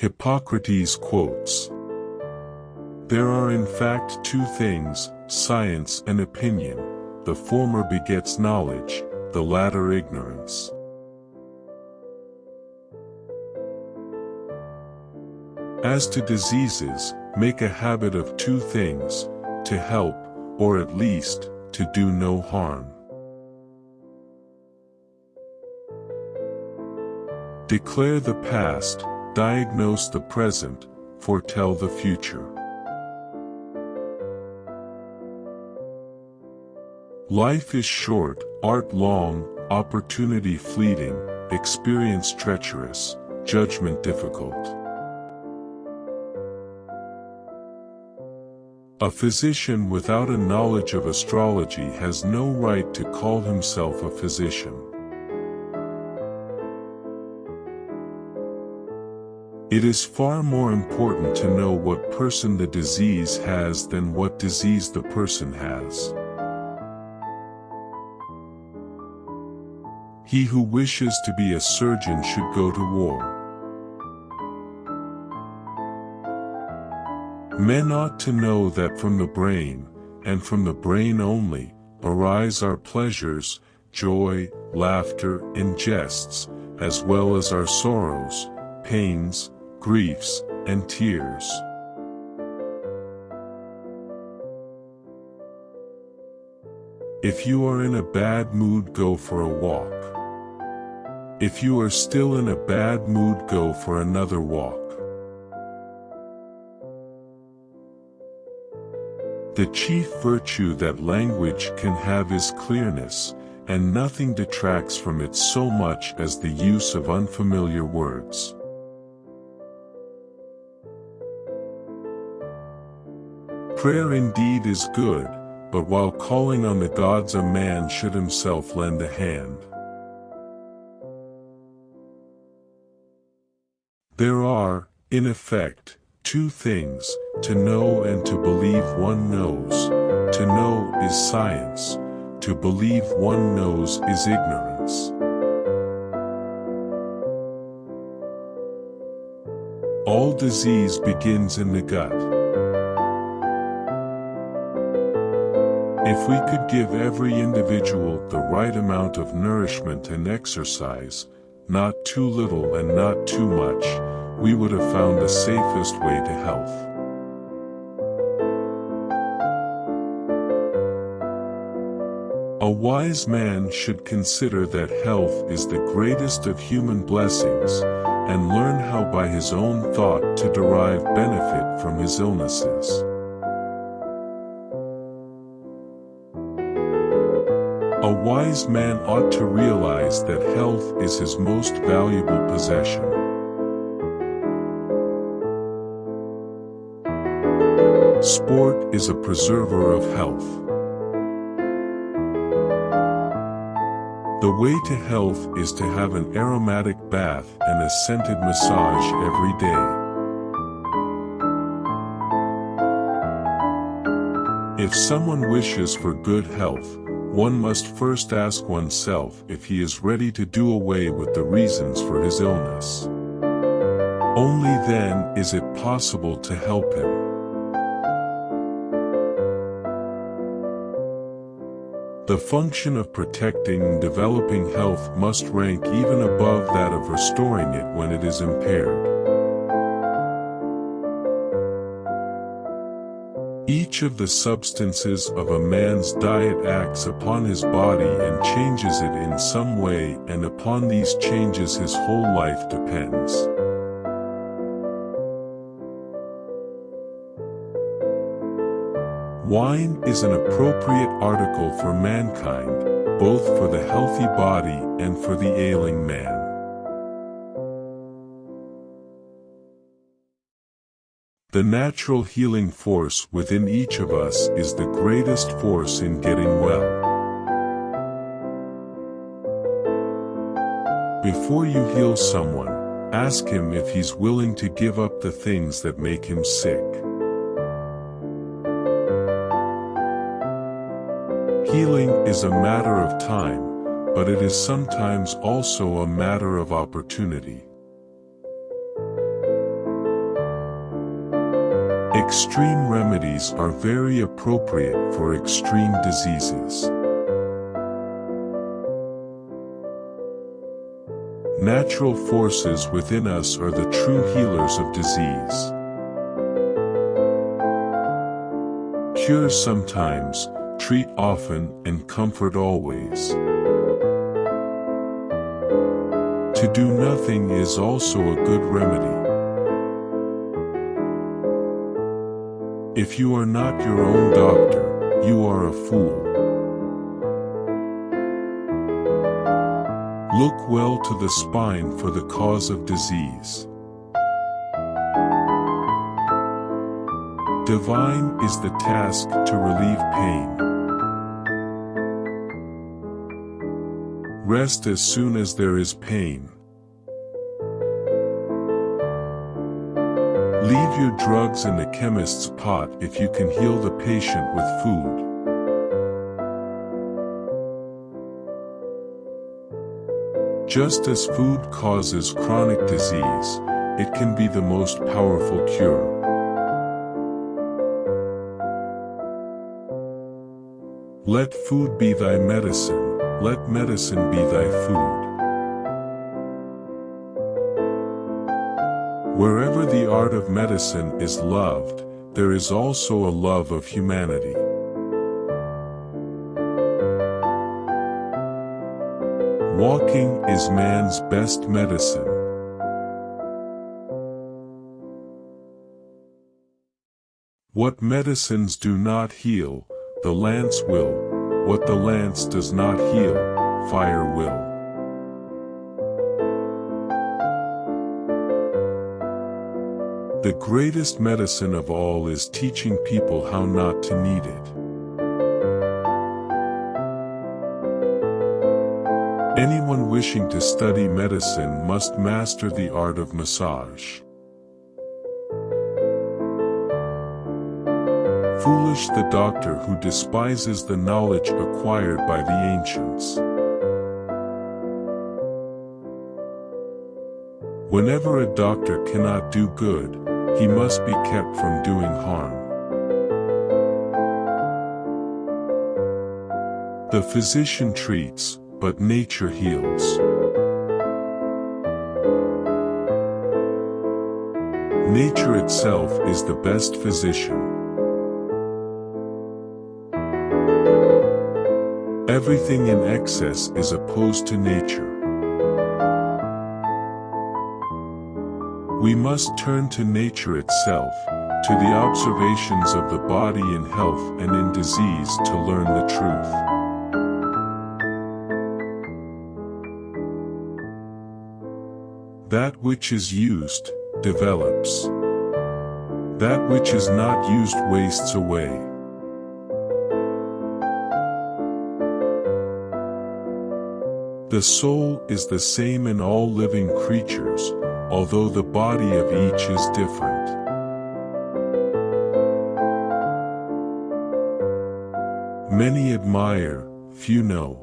Hippocrates quotes, "There are in fact two things, science and opinion. The former begets knowledge, the latter ignorance." As to diseases, make a habit of two things, to help, or at least, to do no harm. Declare the past, diagnose the present, foretell the future. Life is short, art long, opportunity fleeting, experience treacherous, judgment difficult. A physician without a knowledge of astrology has no right to call himself a physician. It is far more important to know what person the disease has than what disease the person has. He who wishes to be a surgeon should go to war. Men ought to know that from the brain, and from the brain only, arise our pleasures, joy, laughter, and jests, as well as our sorrows, pains, griefs, and tears. If you are in a bad mood, go for a walk. If you are still in a bad mood, go for another walk. The chief virtue that language can have is clearness, and nothing detracts from it so much as the use of unfamiliar words. Prayer indeed is good, but while calling on the gods a man should himself lend a hand. There are, in effect, two things, to know and to believe one knows. To know is science, to believe one knows is ignorance. All disease begins in the gut. If we could give every individual the right amount of nourishment and exercise, not too little and not too much, we would have found the safest way to health. A wise man should consider that health is the greatest of human blessings, and learn how by his own thought to derive benefit from his illnesses. A wise man ought to realize that health is his most valuable possession. Sport is a preserver of health. The way to health is to have an aromatic bath and a scented massage every day. If someone wishes for good health, one must first ask oneself if he is ready to do away with the reasons for his illness. Only then is it possible to help him. The function of protecting and developing health must rank even above that of restoring it when it is impaired. Each of the substances of a man's diet acts upon his body and changes it in some way, and upon these changes his whole life depends. Wine is an appropriate article for mankind, both for the healthy body and for the ailing man. The natural healing force within each of us is the greatest force in getting well. Before you heal someone, ask him if he's willing to give up the things that make him sick. Healing is a matter of time, but it is sometimes also a matter of opportunity. Extreme remedies are very appropriate for extreme diseases. Natural forces within us are the true healers of disease. Cure sometimes, treat often, and comfort always. To do nothing is also a good remedy. If you are not your own doctor, you are a fool. Look well to the spine for the cause of disease. Divine is the task to relieve pain. Rest as soon as there is pain. Leave your drugs in the chemist's pot if you can heal the patient with food. Just as food causes chronic disease, it can be the most powerful cure. Let food be thy medicine, let medicine be thy food. Wherever the art of medicine is loved, there is also a love of humanity. Walking is man's best medicine. What medicines do not heal, the lance will. What the lance does not heal, fire will. The greatest medicine of all is teaching people how not to need it. Anyone wishing to study medicine must master the art of massage. Foolish the doctor who despises the knowledge acquired by the ancients. Whenever a doctor cannot do good, he must be kept from doing harm. The physician treats, but nature heals. Nature itself is the best physician. Everything in excess is opposed to nature. We must turn to nature itself, to the observations of the body in health and in disease to learn the truth. That which is used, develops. That which is not used wastes away. The soul is the same in all living creatures, although the body of each is different. Many admire, few know.